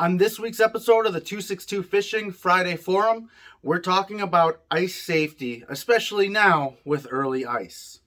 On this week's episode of the 262 Fishing Friday Forum, we're talking about ice safety, especially now with early ice.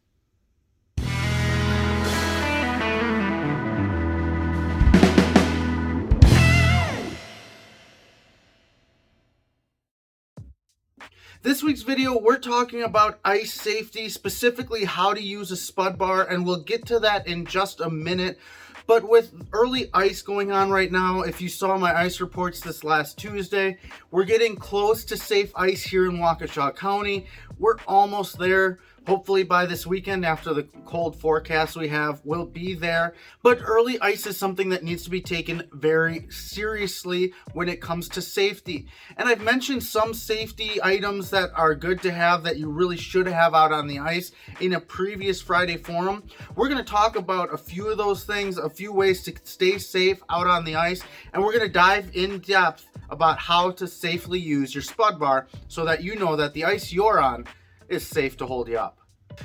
This week's video, we're talking about ice safety, specifically how to use a spud bar, and we'll get to that in just a minute. But with early ice going on right now, if you saw my ice reports this last Tuesday, we're getting close to safe ice here in Waukesha County. We're almost there. Hopefully by this weekend, after the cold forecast we have, we'll be there. But early ice is something that needs to be taken very seriously when it comes to safety. And I've mentioned some safety items that are good to have that you really should have out on the ice in a previous Friday forum. We're going to talk about a few of those things, a few ways to stay safe out on the ice, and we're going to dive in depth about how to safely use your spud bar so that you know that the ice you're on is safe to hold you up.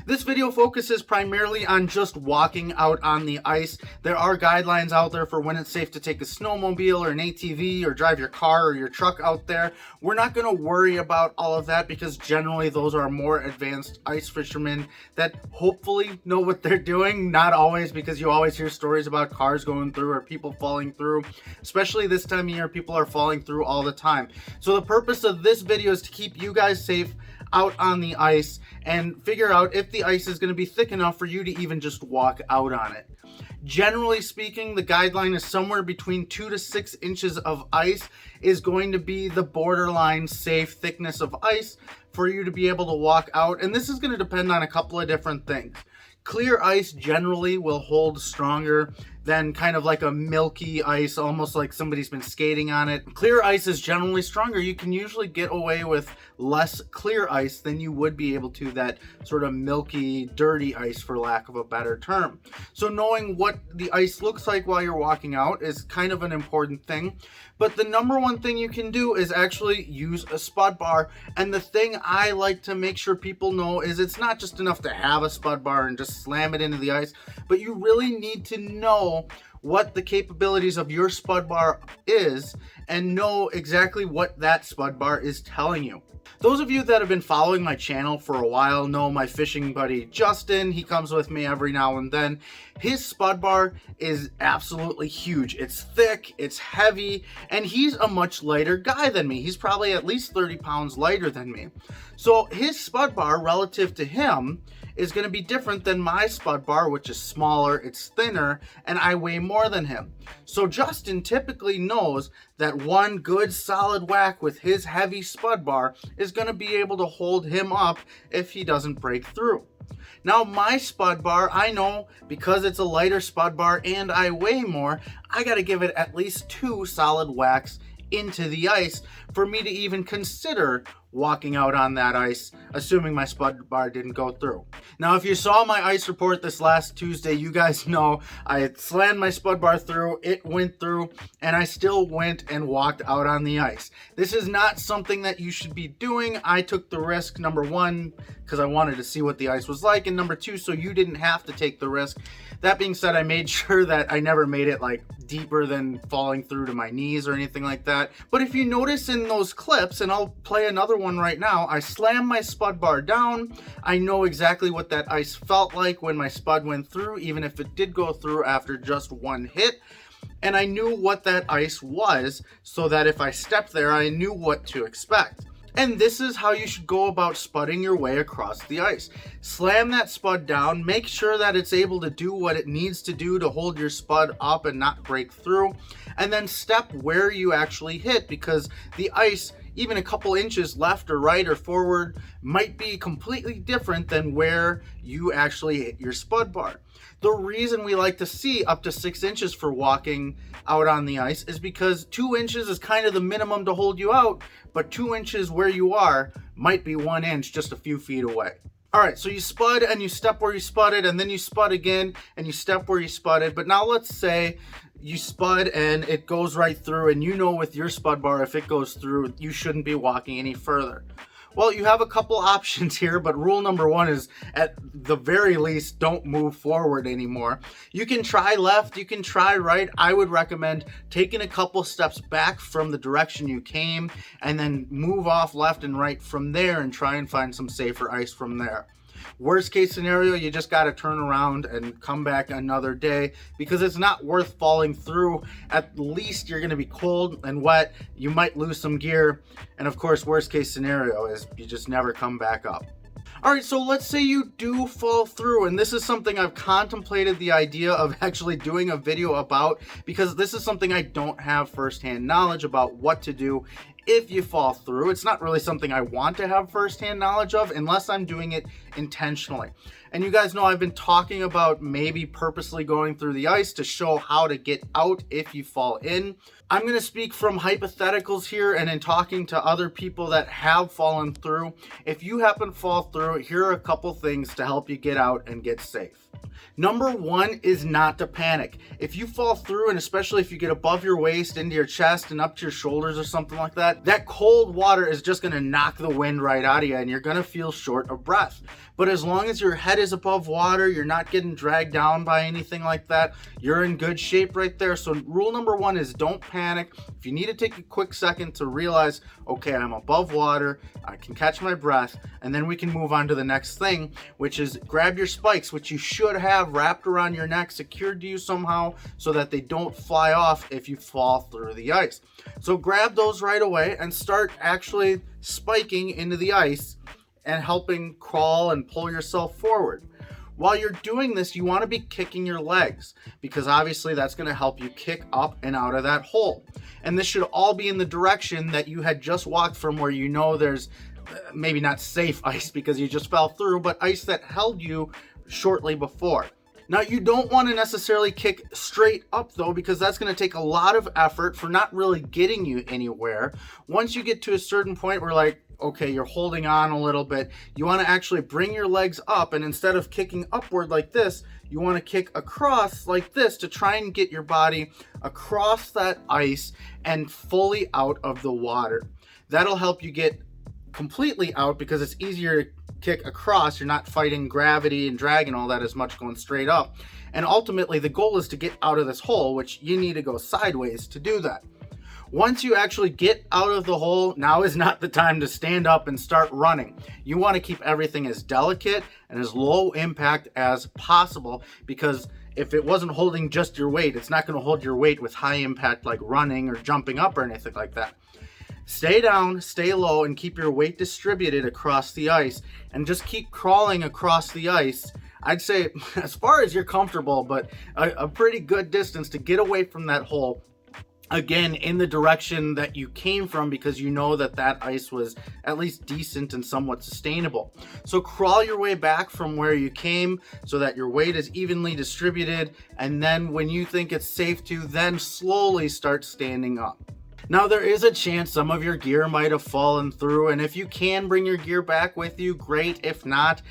This video focuses primarily on just walking out on the ice. There are guidelines out there for when it's safe to take a snowmobile or an ATV or drive your car or your truck out there. We're not going to worry about all of that because generally those are more advanced ice fishermen that hopefully know what they're doing. Not always, because you always hear stories about cars going through or people falling through. Especially this time of year, people are falling through all the time. So the purpose of this video is to keep you guys safe out on the ice and figure out if the ice is going to be thick enough for you to even just walk out on it. Generally speaking, the guideline is somewhere between 2 to 6 inches of ice is going to be the borderline safe thickness of ice for you to be able to walk out. And this is going to depend on a couple of different things. Clear ice generally will hold stronger than kind of like a milky ice, almost like somebody's been skating on it. Clear ice is generally stronger. You can usually get away with less clear ice than you would be able to that sort of milky, dirty ice, for lack of a better term. So knowing what the ice looks like while you're walking out is kind of an important thing. But the number one thing you can do is actually use a spud bar. And the thing I like to make sure people know is it's not just enough to have a spud bar and just slam it into the ice, but you really need to know what the capabilities of your spud bar is and know exactly what that spud bar is telling you. Those of you that have been following my channel for a while know my fishing buddy Justin. He comes with me every now and then. His spud bar is absolutely huge. It's thick, it's heavy, and he's a much lighter guy than me. He's probably at least 30 pounds lighter than me. So his spud bar relative to him is going to be different than my spud bar, which is smaller, it's thinner, and I weigh more than him. So Justin typically knows that one good solid whack with his heavy spud bar is going to be able to hold him up if he doesn't break through. Now my spud bar, I know because it's a lighter spud bar and I weigh more, I got to give it at least 2 solid whacks into the ice for me to even consider walking out on that ice, assuming my spud bar didn't go through. Now, if you saw my ice report this last Tuesday, you guys know I slammed my spud bar through, it went through, and I still went and walked out on the ice. This is not something that you should be doing. I took the risk, number one, because I wanted to see what the ice was like, and number two, so you didn't have to take the risk. That being said, I made sure that I never made it like deeper than falling through to my knees or anything like that. But if you notice in those clips, and I'll play another one right now, I slammed my spud bar down. I know exactly what that ice felt like when my spud went through, even if it did go through after just one hit. And I knew what that ice was, so that if I stepped there, I knew what to expect. And this is how you should go about spudding your way across the ice. Slam that spud down, make sure that it's able to do what it needs to do to hold your spud up and not break through, and then step where you actually hit, because the ice, even a couple inches left or right or forward, might be completely different than where you actually hit your spud bar. The reason we like to see up to 6 inches for walking out on the ice is because 2 inches is kind of the minimum to hold you out, but 2 inches where you are might be 1 inch just a few feet away. All right, so you spud and you step where you spudded, and then you spud again and you step where you spudded. But now let's say you spud and it goes right through, and you know with your spud bar, if it goes through, you shouldn't be walking any further. Well, you have a couple options here, but rule number one is at the very least, don't move forward anymore. You can try left, you can try right. I would recommend taking a couple steps back from the direction you came and then move off left and right from there and try and find some safer ice from there. Worst case scenario, you just got to turn around and come back another day because it's not worth falling through. At least you're going to be cold and wet. You might lose some gear. And of course, worst case scenario is you just never come back up. All right, so let's say you do fall through, and this is something I've contemplated the idea of actually doing a video about because this is something I don't have firsthand knowledge about what to do if you fall through. It's not really something I want to have firsthand knowledge of unless I'm doing it intentionally. And you guys know I've been talking about maybe purposely going through the ice to show how to get out if you fall in. I'm going to speak from hypotheticals here and in talking to other people that have fallen through. If you happen to fall through, here are a couple things to help you get out and get safe. Number one is not to panic. If you fall through, and especially if you get above your waist, into your chest and up to your shoulders or something like that, that cold water is just going to knock the wind right out of you and you're going to feel short of breath. But as long as your head is above water, you're not getting dragged down by anything like that, you're in good shape right there. So rule number one is don't panic. If you need to take a quick second to realize, okay, I'm above water, I can catch my breath, and then we can move on to the next thing, which is grab your spikes, which you should have wrapped around your neck, secured to you somehow so that they don't fly off if you fall through the ice. So grab those right away and start actually spiking into the ice and helping crawl and pull yourself forward. While you're doing this, you want to be kicking your legs because obviously that's going to help you kick up and out of that hole. And this should all be in the direction that you had just walked from, where you know there's maybe not safe ice because you just fell through, but ice that held you shortly before. Now, you don't want to necessarily kick straight up though, because that's going to take a lot of effort for not really getting you anywhere. Once you get to a certain point where, like, okay, you're holding on a little bit, you want to actually bring your legs up, and instead of kicking upward like this, you want to kick across like this to try and get your body across that ice and fully out of the water. That'll help you get completely out because it's easier to kick across. You're not fighting gravity and drag and all that as much, going straight up. And ultimately the goal is to get out of this hole, which you need to go sideways to do that. Once you actually get out of the hole, now is not the time to stand up and start running. You want to keep everything as delicate and as low impact as possible, because if it wasn't holding just your weight, it's not going to hold your weight with high impact like running or jumping up or anything like that. Stay down, stay low, and keep your weight distributed across the ice, and just keep crawling across the ice. I'd say as far as you're comfortable, but a pretty good distance to get away from that hole. Again, in the direction that you came from, because you know that that ice was at least decent and somewhat sustainable. So crawl your way back from where you came so that your weight is evenly distributed, and then when you think it's safe to, then slowly start standing up. Now, there is a chance some of your gear might have fallen through, and if you can bring your gear back with you, great. If not,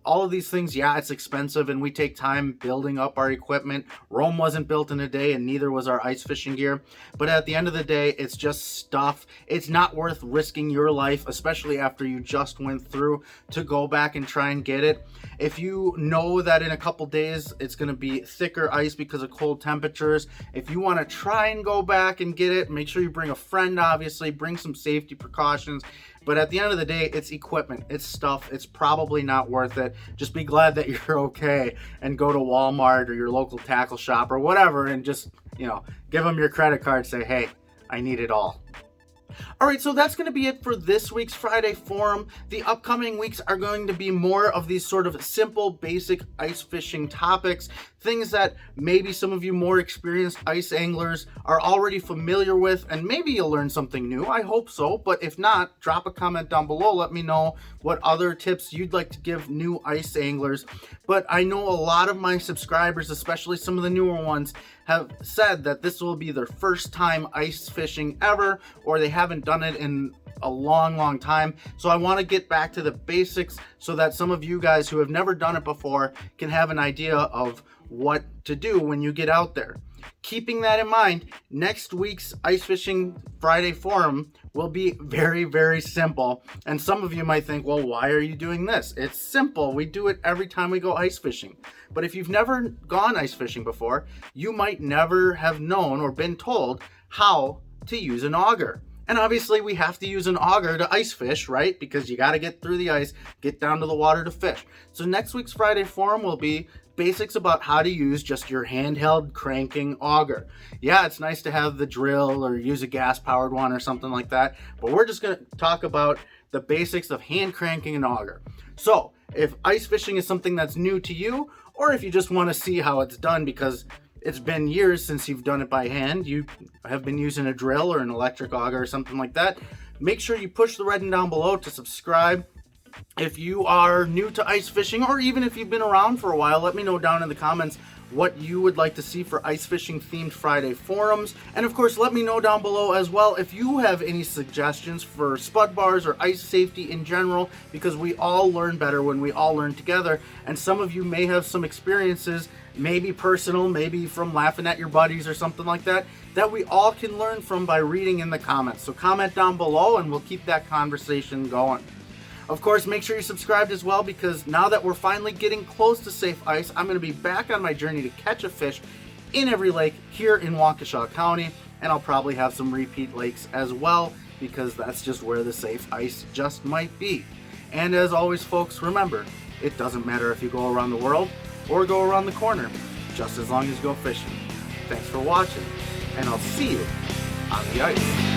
all of these things, yeah, it's expensive and we take time building up our equipment. Rome wasn't built in a day, and neither was our ice fishing gear. But at the end of the day, it's just stuff. It's not worth risking your life, especially after you just went through, to go back and try and get it. If you know that in a couple days it's going to be thicker ice because of cold temperatures, if you want to try and go back and get it, make sure you bring a friend, obviously, bring some safety precautions. But at the end of the day, it's equipment, it's stuff, it's probably not worth it. Just be glad that you're okay, and go to Walmart or your local tackle shop or whatever and just, give them your credit card, say, hey, I need it all. All right, so that's going to be it for this week's Friday Forum. The upcoming weeks are going to be more of these sort of simple, basic ice fishing topics, things that maybe some of you more experienced ice anglers are already familiar with, and maybe you'll learn something new. I hope so, but if not, drop a comment down below. Let me know what other tips you'd like to give new ice anglers. But I know a lot of my subscribers, especially some of the newer ones, have said that this will be their first time ice fishing ever, or they haven't done it in a long time. So I want to get back to the basics so that some of you guys who have never done it before can have an idea of what to do when you get out there. Keeping that in mind, next week's Ice Fishing Friday Forum will be very, very simple. And some of you might think, well, why are you doing this? It's simple. We do it every time we go ice fishing. But if you've never gone ice fishing before, you might never have known or been told how to use an auger. And obviously we have to use an auger to ice fish, right? Because you got to get through the ice, get down to the water to fish. So next week's Friday Forum will be basics about how to use just your handheld cranking auger. Yeah, it's nice to have the drill or use a gas powered one or something like that, but we're just going to talk about the basics of hand cranking an auger. So if ice fishing is something that's new to you, or if you just want to see how it's done because it's been years since you've done it by hand, you have been using a drill or an electric auger or something like that, make sure you push the button down below to subscribe. If you are new to ice fishing, or even if you've been around for a while, let me know down in the comments what you would like to see for ice fishing themed Friday forums. And of course, let me know down below as well if you have any suggestions for spud bars or ice safety in general, because we all learn better when we all learn together. And some of you may have some experiences, maybe personal, maybe from laughing at your buddies or something like that, that we all can learn from by reading in the comments. So comment down below and we'll keep that conversation going. Of course, make sure you're subscribed as well, because now that we're finally getting close to safe ice, I'm going to be back on my journey to catch a fish in every lake here in Waukesha County, and I'll probably have some repeat lakes as well, because that's just where the safe ice just might be. And as always, folks, remember, it doesn't matter if you go around the world or go around the corner, just as long as you go fishing. Thanks for watching, and I'll see you on the ice.